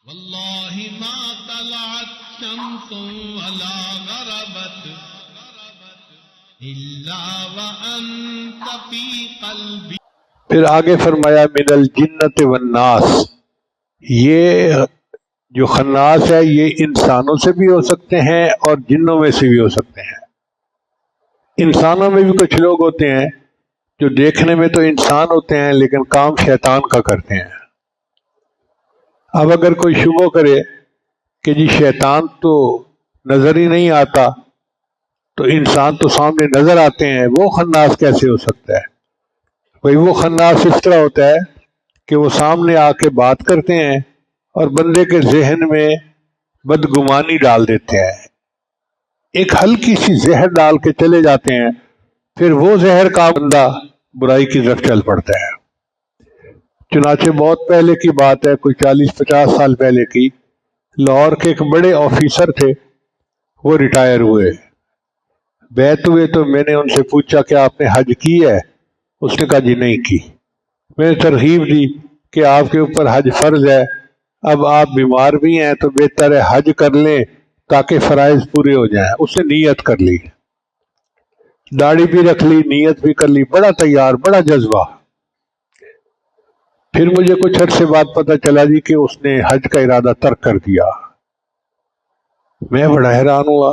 واللہ ما طلعت شمس ولا غربت الا وانت فی قلبی. پھر آگے فرمایا من الجنت والناس، یہ جو خناس ہے یہ انسانوں سے بھی ہو سکتے ہیں اور جنوں میں سے بھی ہو سکتے ہیں. انسانوں میں بھی کچھ لوگ ہوتے ہیں جو دیکھنے میں تو انسان ہوتے ہیں لیکن کام شیطان کا کرتے ہیں. اب اگر کوئی شبہ کرے کہ جی شیطان تو نظر ہی نہیں آتا تو انسان تو سامنے نظر آتے ہیں، وہ خناس کیسے ہو سکتا ہے؟ بھئی وہ خناس اس طرح ہوتا ہے کہ وہ سامنے آ کے بات کرتے ہیں اور بندے کے ذہن میں بدگمانی ڈال دیتے ہیں، ایک ہلکی سی زہر ڈال کے چلے جاتے ہیں، پھر وہ زہر کا بندہ برائی کی طرف چل پڑتا ہے. چنانچہ بہت پہلے کی بات ہے، کوئی 40-50 سال پہلے کی، لاہور کے ایک بڑے آفیسر تھے، وہ ریٹائر ہوئے. بیعت ہوئے تو میں نے ان سے پوچھا کہ آپ نے حج کی ہے؟ اس نے کہا جی نہیں کی. میں نے ترغیب دی کہ آپ کے اوپر حج فرض ہے، اب آپ بیمار بھی ہیں تو بہتر ہے حج کر لیں تاکہ فرائض پورے ہو جائیں. اس نے نیت کر لی، داڑھی بھی رکھ لی، نیت بھی کر لی، بڑا تیار، بڑا جذبہ. پھر مجھے کچھ عرصے بعد پتہ چلا جی کہ اس نے حج کا ارادہ ترک کر دیا. میں بڑا حیران ہوا.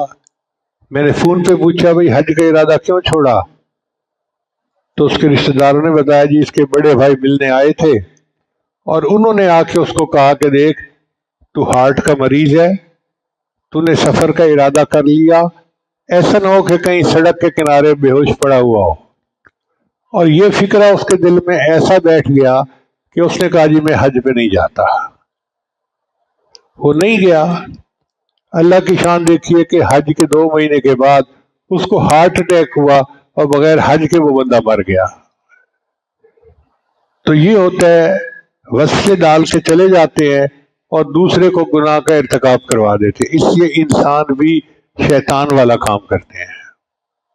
میں نے فون پہ پوچھا بھائی حج کا ارادہ کیوں چھوڑا؟ تو اس کے رشتہ داروں نے بتایا جی اس کے بڑے بھائی ملنے آئے تھے اور انہوں نے آ کے اس کو کہا کہ دیکھ تو ہارٹ کا مریض ہے، تو نے سفر کا ارادہ کر لیا، ایسا نہ ہو کہ کہیں سڑک کے کنارے بے ہوش پڑا ہوا ہو. اور یہ فکرہ اس کے دل میں ایسا بیٹھ گیا کہ اس نے کہا جی میں حج پہ نہیں جاتا. وہ نہیں گیا. اللہ کی شان دیکھیے کہ حج کے 2 مہینے کے بعد اس کو ہارٹ اٹیک ہوا اور بغیر حج کے وہ بندہ مر گیا. تو یہ ہوتا ہے وسوسے ڈال کے چلے جاتے ہیں اور دوسرے کو گناہ کا ارتکاب کروا دیتے ہیں. اس لیے انسان بھی شیطان والا کام کرتے ہیں.